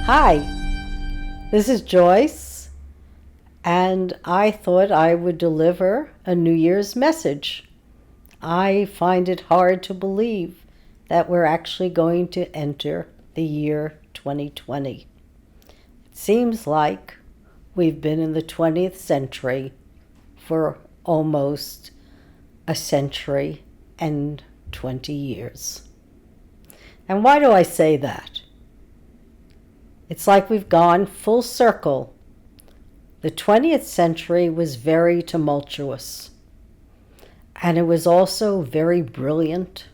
Hi, this is Joyce, and I thought I would deliver a New Year's message. I find it hard to believe that we're actually going to enter the year 2020. It seems like we've been in the 20th century for almost a century and 20 years. And why do I say that? It's like we've gone full circle. The 20th century was very tumultuous, and it was also very brilliant,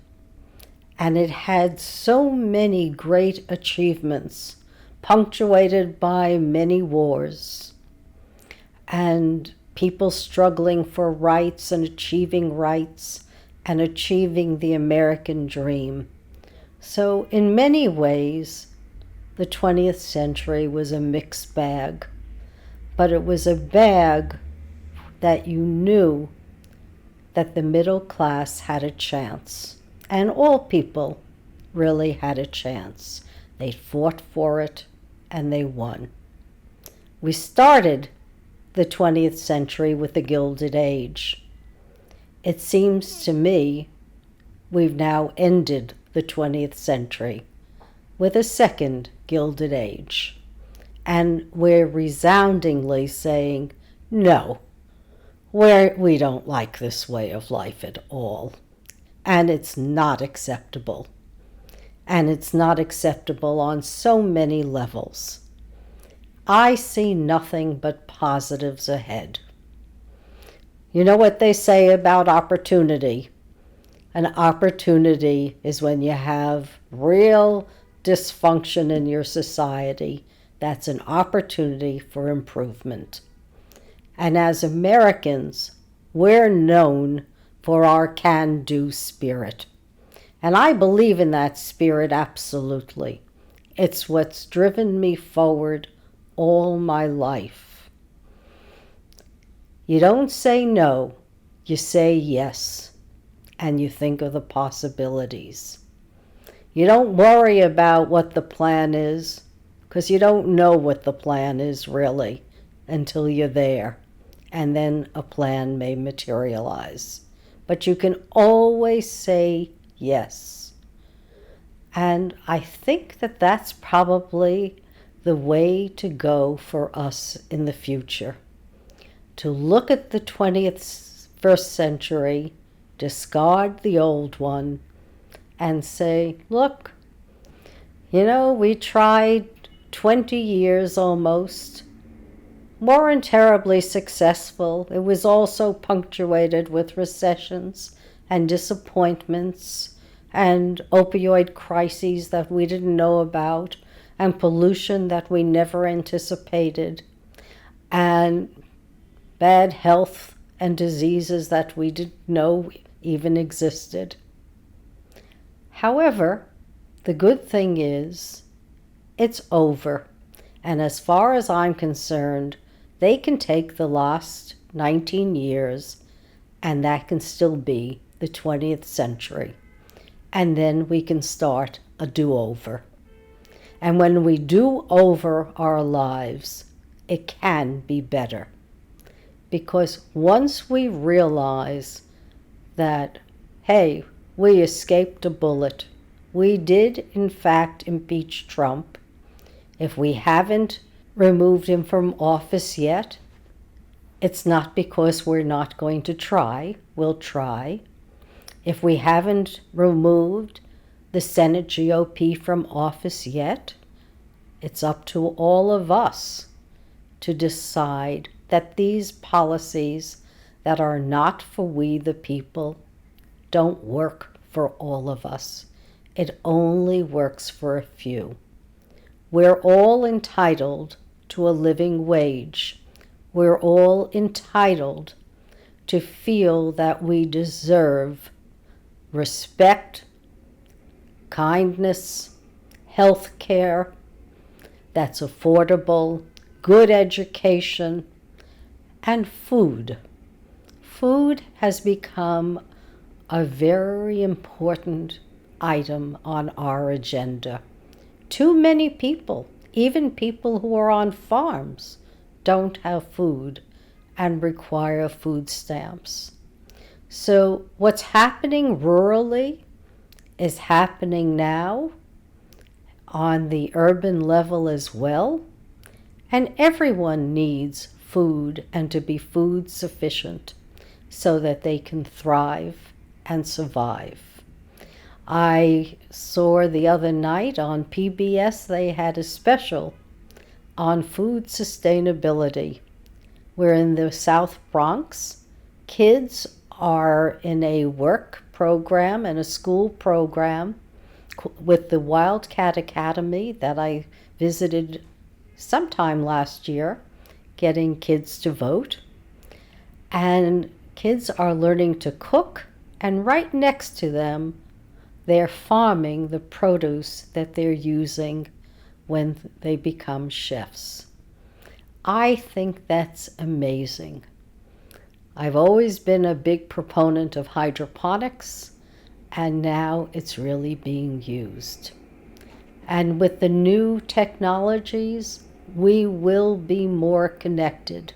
and it had so many great achievements, punctuated by many wars, and people struggling for rights and achieving the American dream. So in many ways, the 20th century was a mixed bag, but it was a bag that you knew that the middle class had a chance, and all people really had a chance. They fought for it, and they won. We started the 20th century with the Gilded Age. It seems to me we've now ended the 20th century with a second Gilded Age. And we're resoundingly saying, no, we don't like this way of life at all. And it's not acceptable. And it's not acceptable on so many levels. I see nothing but positives ahead. You know what they say about opportunity? An opportunity is when you have real dysfunction in your society. That's an opportunity for improvement. And as Americans, we're known for our can-do spirit. And I believe in that spirit absolutely. It's what's driven me forward all my life. You don't say no, you say yes, and you think of the possibilities. You don't worry about what the plan is, because you don't know what the plan is really until you're there, and then a plan may materialize. But you can always say yes. And I think that that's probably the way to go for us in the future. To look at the 21st century, discard the old one, and say, look, we tried 20 years almost, weren't terribly successful. It was also punctuated with recessions and disappointments and opioid crises that we didn't know about and pollution that we never anticipated and bad health and diseases that we didn't know even existed. However, the good thing is, it's over. And as far as I'm concerned, they can take the last 19 years, and that can still be the 20th century. And then we can start a do-over. And when we do over our lives, it can be better. Because once we realize that, hey, we escaped a bullet. We did, in fact, impeach Trump. If we haven't removed him from office yet, it's not because we're not going to try. We'll try. If we haven't removed the Senate GOP from office yet, it's up to all of us to decide that these policies that are not for we the people don't work for all of us. It only works for a few. We're all entitled to a living wage. We're all entitled to feel that we deserve respect, kindness, health care that's affordable, good education, and food. Food has become a very important item on our agenda. Too many people Even people who are on farms don't have food and require food stamps. So what's happening rurally is happening now on the urban level as well. And everyone needs food and to be food sufficient so that they can thrive and survive. I saw the other night on PBS they had a special on food sustainability, where in the South Bronx, kids are in a work program and a school program with the Wildcat Academy that I visited sometime last year, getting kids to vote. And kids are learning to cook, and right next to them, they're farming the produce that they're using when they become chefs. I think that's amazing. I've always been a big proponent of hydroponics, and now it's really being used. And with the new technologies, we will be more connected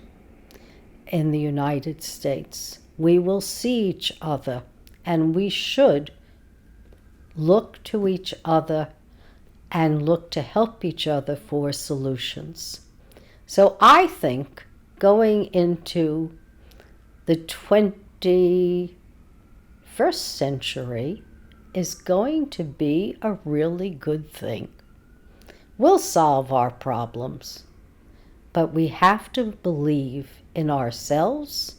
in the United States. We will see each other, and we should look to each other and look to help each other for solutions. So I think going into the 21st century is going to be a really good thing. We'll solve our problems, but we have to believe in ourselves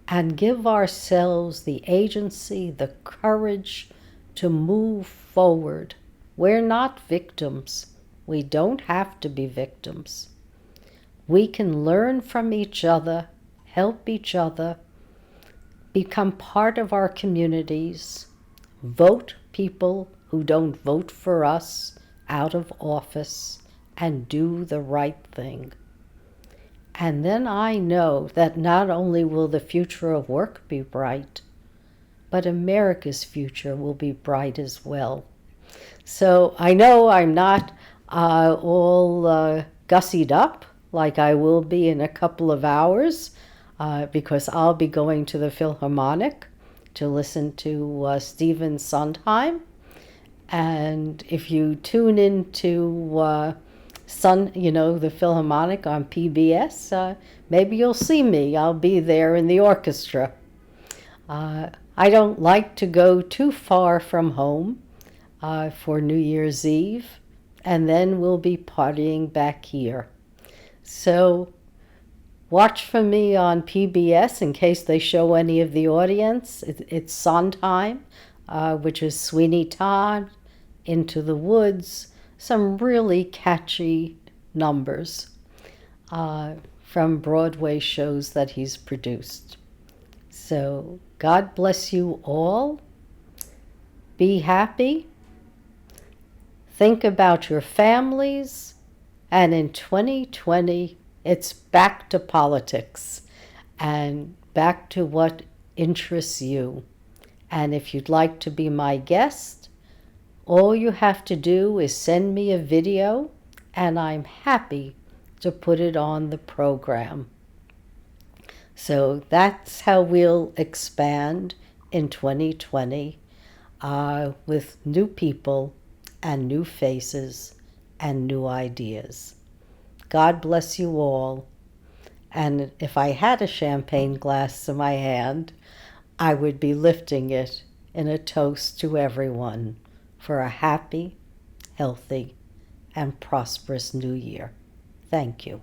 and give ourselves the agency, the courage to move forward. We're not victims. We don't have to be victims. We can learn from each other, help each other, become part of our communities, vote people who don't vote for us out of office, and do the right thing. And then I know that not only will the future of work be bright, but America's future will be bright as well. So I know I'm not all gussied up like I will be in a couple of hours because I'll be going to the Philharmonic to listen to Stephen Sondheim. And if you tune into the Philharmonic on PBS, maybe you'll see me. I'll be there in the orchestra. I don't like to go too far from home for New Year's Eve, and then we'll be partying back here. So watch for me on PBS in case they show any of the audience. It's Sondheim, which is Sweeney Todd, Into the Woods, some really catchy numbers from Broadway shows that he's produced. So God bless you all. Be happy. Think about your families. And in 2020, it's back to politics and back to what interests you. And if you'd like to be my guest, all you have to do is send me a video, and I'm happy to put it on the program. So that's how we'll expand in 2020 with new people and new faces and new ideas. God bless you all. And if I had a champagne glass in my hand, I would be lifting it in a toast to everyone for a happy, healthy, and prosperous New Year. Thank you.